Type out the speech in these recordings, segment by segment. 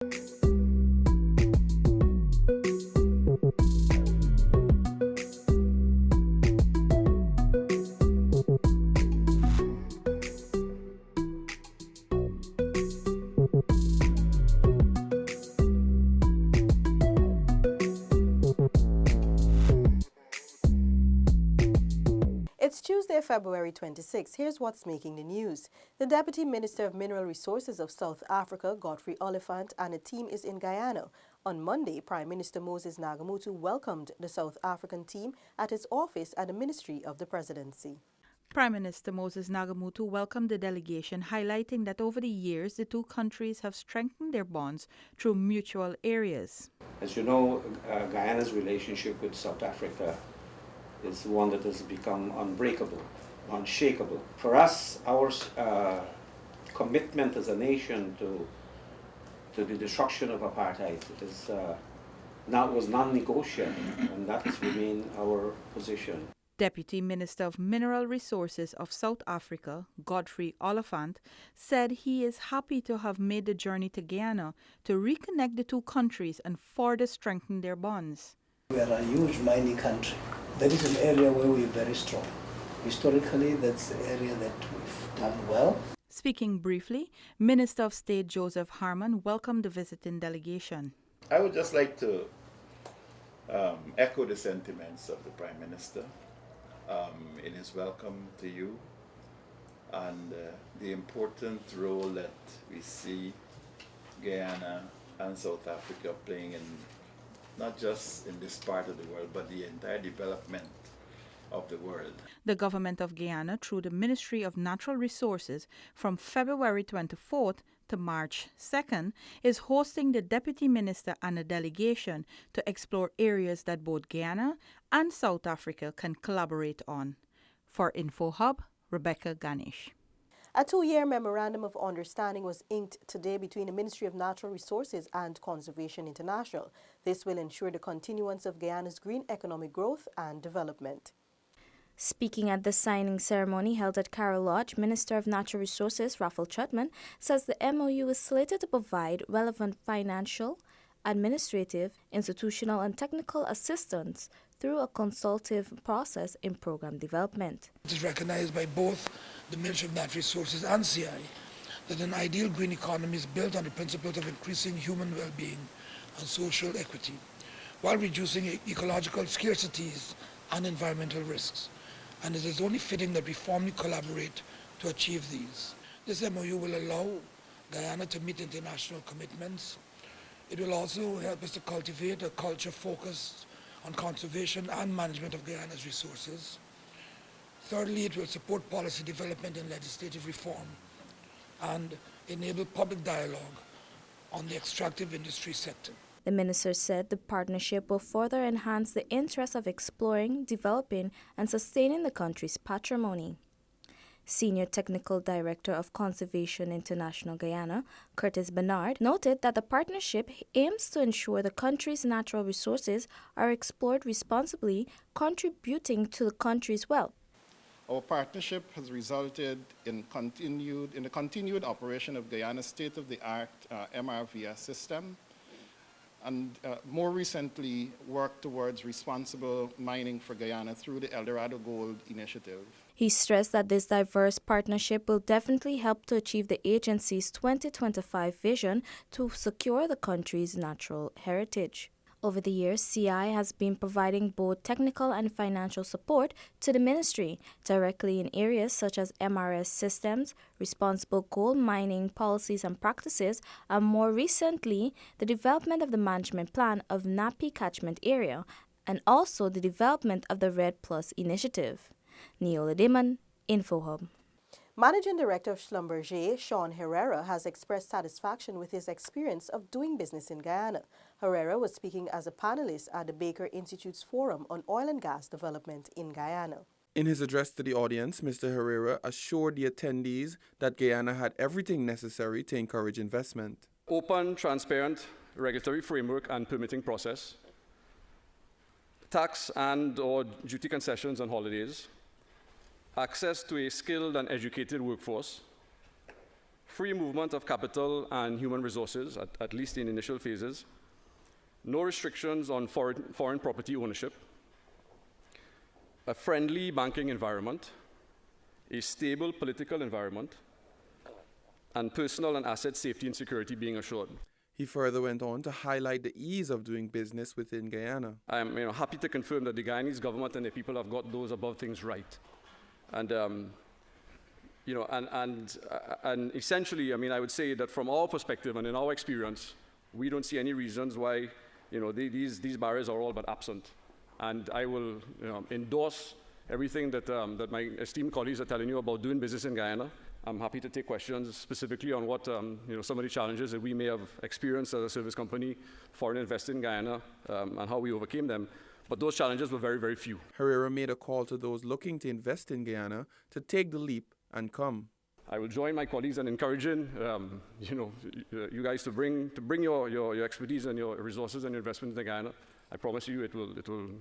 It's Tuesday, February 26. Here's what's making the news. The Deputy Minister of Mineral Resources of South Africa, Godfrey Oliphant, and a team is in Guyana. On Monday, Prime Minister Moses Nagamutu welcomed the South African team at his office at the Ministry of the Presidency. Prime Minister Moses Nagamutu welcomed the delegation, highlighting that over the years the two countries have strengthened their bonds through mutual areas. As you know, Guyana's relationship with South Africa is one that has become unbreakable, unshakable. For us, our commitment as a nation to the destruction of apartheid was non-negotiable, and that has remained our position. Deputy Minister of Mineral Resources of South Africa, Godfrey Oliphant, said he is happy to have made the journey to Guyana to reconnect the two countries and further strengthen their bonds. We are a huge mining country. That is an area where we are very strong. Historically, that's the area that we've done well. Speaking briefly, Minister of State Joseph Harman welcomed the visiting delegation. I would just like to echo the sentiments of the Prime Minister in his welcome to you and the important role that we see Guyana and South Africa playing in not just in this part of the world, but the entire development of the world. The government of Guyana, through the Ministry of Natural Resources, from February 24th to March 2nd, is hosting the Deputy Minister and a delegation to explore areas that both Guyana and South Africa can collaborate on. For InfoHub, Rebecca Ganesh. A 2-year memorandum of understanding was inked today between the Ministry of Natural Resources and Conservation International. This will ensure the continuance of Guyana's green economic growth and development. Speaking at the signing ceremony held at Carroll Lodge, Minister of Natural Resources Russal says the MOU is slated to provide relevant financial, administrative, institutional and technical assistance through a consultative process in program development. It is recognized by both the Ministry of Natural Resources and CI that an ideal green economy is built on the principles of increasing human well-being and social equity, while reducing ecological scarcities and environmental risks. And it is only fitting that we formally collaborate to achieve these. This MOU will allow Guyana to meet international commitments. It will also help us to cultivate a culture focused on conservation and management of Guyana's resources. Thirdly, it will support policy development and legislative reform and enable public dialogue on the extractive industry sector. The minister said the partnership will further enhance the interest of exploring, developing, and sustaining the country's patrimony. Senior Technical Director of Conservation International Guyana, Curtis Bernard, noted that the partnership aims to ensure the country's natural resources are explored responsibly, contributing to the country's wealth. Our partnership has resulted in the continued operation of Guyana's state-of-the-art MRVS system, and more recently worked towards responsible mining for Guyana through the Eldorado Gold Initiative. He stressed that this diverse partnership will definitely help to achieve the agency's 2025 vision to secure the country's natural heritage. Over the years, CI has been providing both technical and financial support to the ministry, directly in areas such as MRS systems, responsible gold mining policies and practices, and more recently, the development of the management plan of Napi catchment area, and also the development of the Red Plus initiative. Neola Diman, InfoHub. Managing Director of Schlumberger, Sean Herrera, has expressed satisfaction with his experience of doing business in Guyana. Herrera was speaking as a panelist at the Baker Institute's Forum on Oil and Gas Development in Guyana. In his address to the audience, Mr. Herrera assured the attendees that Guyana had everything necessary to encourage investment. Open, transparent regulatory framework and permitting process, tax and/or duty concessions on holidays, access to a skilled and educated workforce, free movement of capital and human resources, at least in initial phases, no restrictions on foreign property ownership, a friendly banking environment, a stable political environment, and personal and asset safety and security being assured. He further went on to highlight the ease of doing business within Guyana. I am happy to confirm that the Guyanese government and the people have got those above things right. And, and essentially, I would say that from our perspective and in our experience, we don't see any reasons why, these barriers are all but absent. And I will endorse everything that my esteemed colleagues are telling you about doing business in Guyana. I'm happy to take questions specifically on what some of the challenges that we may have experienced as a service company, foreign invested in Guyana, and how we overcame them. But those challenges were very, very few. Herrera made a call to those looking to invest in Guyana to take the leap and come. I will join my colleagues in encouraging you guys to bring your expertise and your resources and your investment in Guyana. I promise you it will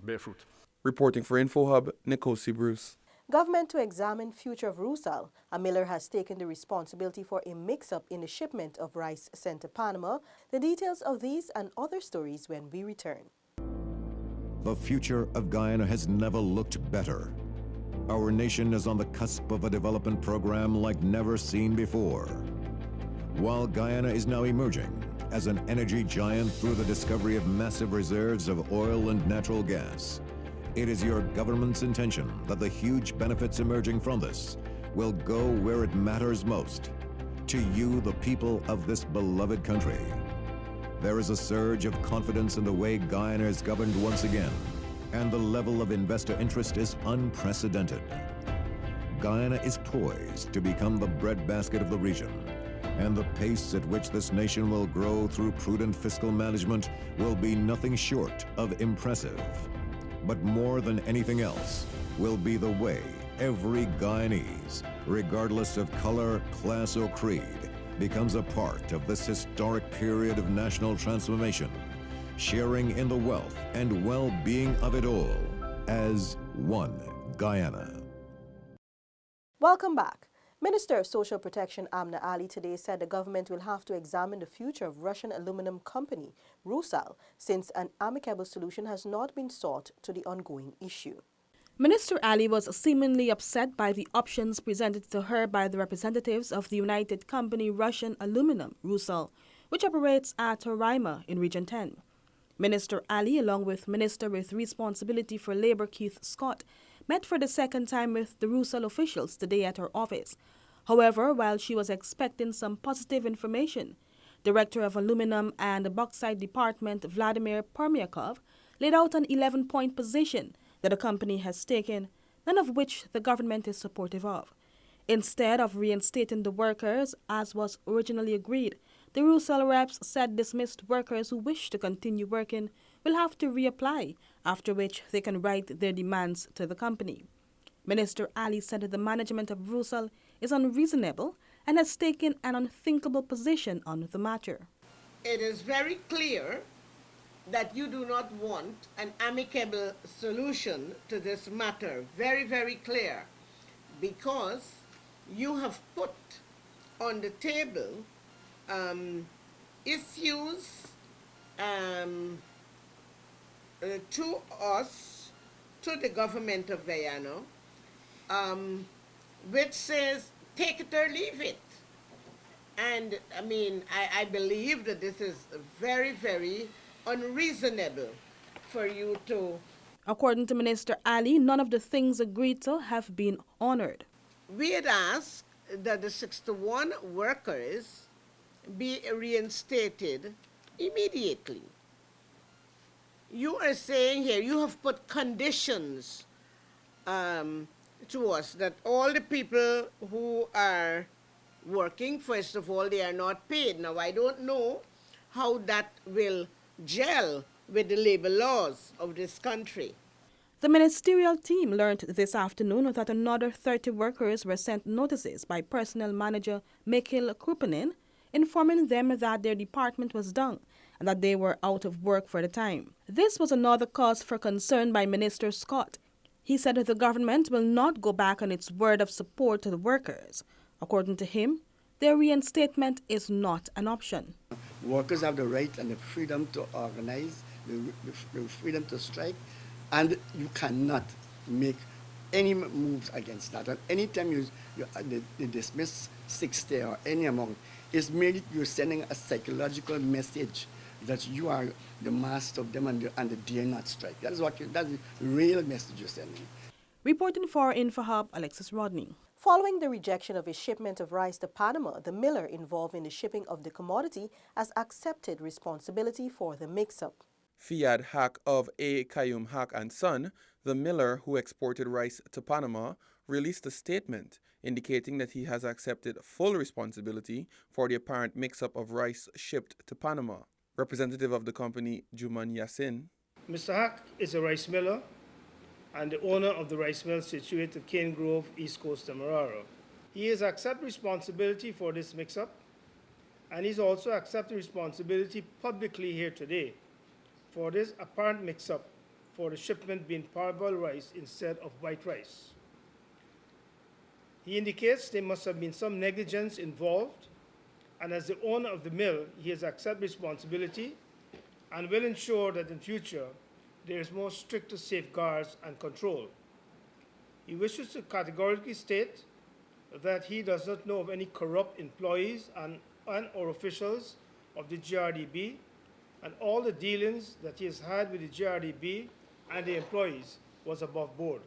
bear fruit. Reporting for InfoHub, Nikosi Bruce. Government to examine future of Russal. A miller has taken the responsibility for a mix-up in the shipment of rice sent to Panama. The details of these and other stories when we return. The future of Guyana has never looked better. Our nation is on the cusp of a development program like never seen before. While Guyana is now emerging as an energy giant through the discovery of massive reserves of oil and natural gas, it is your government's intention that the huge benefits emerging from this will go where it matters most, to you, the people of this beloved country. There is a surge of confidence in the way Guyana is governed once again, and the level of investor interest is unprecedented. Guyana is poised to become the breadbasket of the region, and the pace at which this nation will grow through prudent fiscal management will be nothing short of impressive. But more than anything else will be the way every Guyanese, regardless of color, class, or creed, becomes a part of this historic period of national transformation, sharing in the wealth and well-being of it all as one Guyana. Welcome back. Minister of Social Protection Amna Ali today said the government will have to examine the future of Russian aluminum company Russal, since an amicable solution has not been sought to the ongoing issue. Minister Ali was seemingly upset by the options presented to her by the representatives of the United Company Russian Aluminum, Russal, which operates at Roraima in Region 10. Minister Ali, along with Minister with Responsibility for Labour Keith Scott, met for the second time with the Russal officials today at her office. However, while she was expecting some positive information, Director of Aluminum and Bauxite Department Vladimir Permyakov laid out an 11-point position that the company has taken, none of which the government is supportive of. Instead of reinstating the workers, as was originally agreed, the Russal reps said dismissed workers who wish to continue working will have to reapply, after which they can write their demands to the company. Minister Ali said that the management of Russal is unreasonable and has taken an unthinkable position on the matter. It is very clear that you do not want an amicable solution to this matter. Very, very clear. Because you have put on the table issues to us, to the government of Guyana, which says take it or leave it. And I believe that this is very, very unreasonable for you to... According to Minister Ali, none of the things agreed to have been honored. We had asked that the 61 workers be reinstated immediately. You are saying here, you have put conditions to us that all the people who are working, first of all, they are not paid. Now, I don't know how that will gel with the labor laws of this country. The ministerial team learned this afternoon that another 30 workers were sent notices by personnel manager Mikhail Krupanin, informing them that their department was down and that they were out of work for the time. This was another cause for concern by Minister Scott. He said that the government will not go back on its word of support to the workers. According to him, their reinstatement is not an option. Workers have the right and the freedom to organize, the freedom to strike, and you cannot make any moves against that. And anytime they dismiss 60 or any amount, it's merely you're sending a psychological message that you are the master of them and they dare not strike. That's the real message you're sending. Reporting for InfoHub, Alexis Rodney. Following the rejection of a shipment of rice to Panama, the miller involved in the shipping of the commodity has accepted responsibility for the mix-up. Fiad Haq of A. Kayum Haq and Son, the miller who exported rice to Panama, released a statement indicating that he has accepted full responsibility for the apparent mix-up of rice shipped to Panama. Representative of the company, Juman Yassin. Mr. Haq is a rice miller and the owner of the rice mill situated at Cane Grove, East Coast, Demerara. He has accepted responsibility for this mix-up, and he's also accepted responsibility publicly here today for this apparent mix-up for the shipment being parboiled rice instead of white rice. He indicates there must have been some negligence involved, and as the owner of the mill, he has accepted responsibility and will ensure that in future there is more stricter safeguards and control. He wishes to categorically state that he does not know of any corrupt employees and or officials of the GRDB, and all the dealings that he has had with the GRDB and the employees was above board.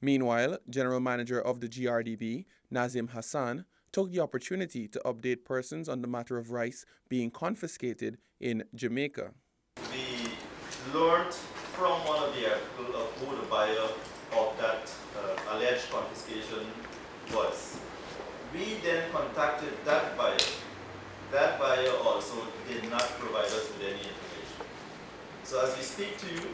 Meanwhile, General Manager of the GRDB, Nazim Hassan, took the opportunity to update persons on the matter of rice being confiscated in Jamaica. We learned from one of the articles of who the buyer of that alleged confiscation was. We then contacted that buyer. That buyer also did not provide us with any information. So as we speak to you,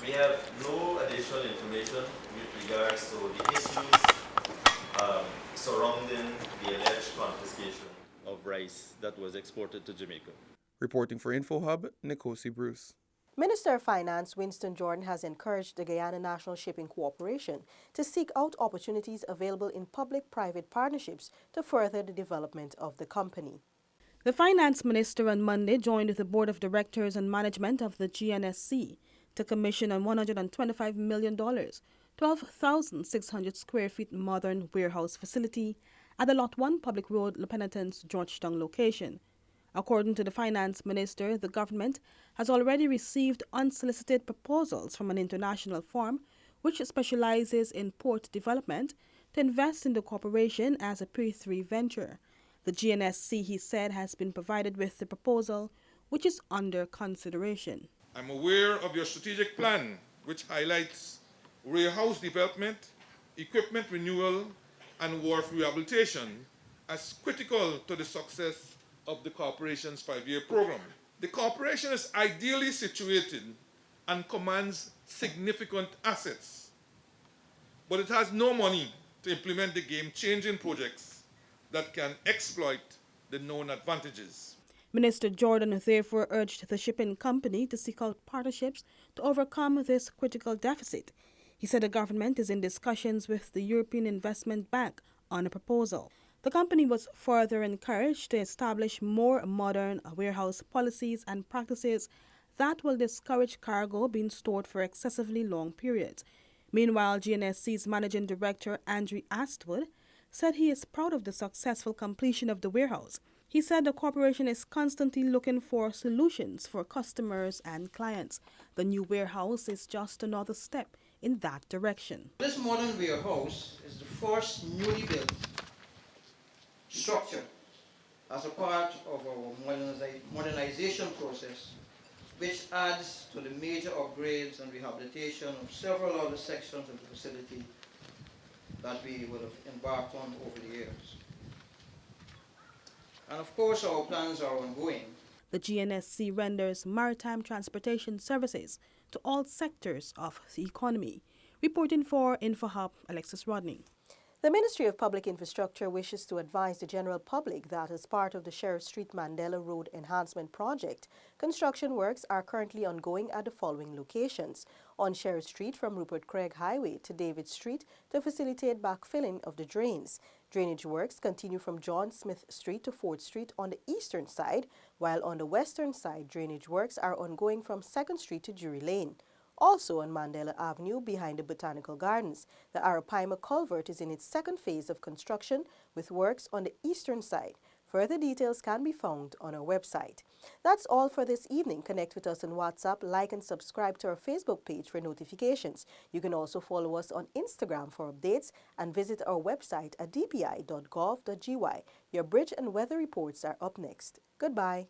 we have no additional information with regards to the issues surrounding the alleged confiscation of rice that was exported to Jamaica. Reporting for InfoHub, Nikosi Bruce. Minister of Finance Winston Jordan has encouraged the Guyana National Shipping Corporation to seek out opportunities available in public-private partnerships to further the development of the company. The Finance Minister on Monday joined with the Board of Directors and Management of the GNSC to commission a $125 million, 12,600 square feet modern warehouse facility at the Lot 1 Public Road, La Penitence, Georgetown location. According to the Finance Minister, the government has already received unsolicited proposals from an international firm which specializes in port development to invest in the corporation as a P3 venture. The GNSC, he said, has been provided with the proposal, which is under consideration. I'm aware of your strategic plan, which highlights warehouse development, equipment renewal, and wharf rehabilitation as critical to the success of the corporation's 5-year program. The corporation is ideally situated and commands significant assets, but it has no money to implement the game-changing projects that can exploit the known advantages. Minister Jordan therefore urged the shipping company to seek out partnerships to overcome this critical deficit. He said the government is in discussions with the European Investment Bank on a proposal. The company was further encouraged to establish more modern warehouse policies and practices that will discourage cargo being stored for excessively long periods. Meanwhile, GNSC's Managing Director Andrew Astwood said he is proud of the successful completion of the warehouse. He said the corporation is constantly looking for solutions for customers and clients. The new warehouse is just another step in that direction. This modern warehouse is the first newly built structure as a part of our modernization process, which adds to the major upgrades and rehabilitation of several other sections of the facility that we would have embarked on over the years. And of course, our plans are ongoing. The GNSC renders maritime transportation services to all sectors of the economy. Reporting for InfoHub, Alexis Rodney. The Ministry of Public Infrastructure wishes to advise the general public that as part of the Sheriff Street Mandela Road Enhancement Project, construction works are currently ongoing at the following locations: on Sheriff Street from Rupert Craig Highway to David Street to facilitate backfilling of the drains, Drainage works continue from John Smith Street to 4th Street on the eastern side, while on the western side, drainage works are ongoing from 2nd Street to Drury Lane. Also on Mandela Avenue, behind the Botanical Gardens, the Arapaima Culvert is in its second phase of construction with works on the eastern side. Further details can be found on our website. That's all for this evening. Connect with us on WhatsApp, like and subscribe to our Facebook page for notifications. You can also follow us on Instagram for updates and visit our website at dpi.gov.gy. Your bridge and weather reports are up next. Goodbye.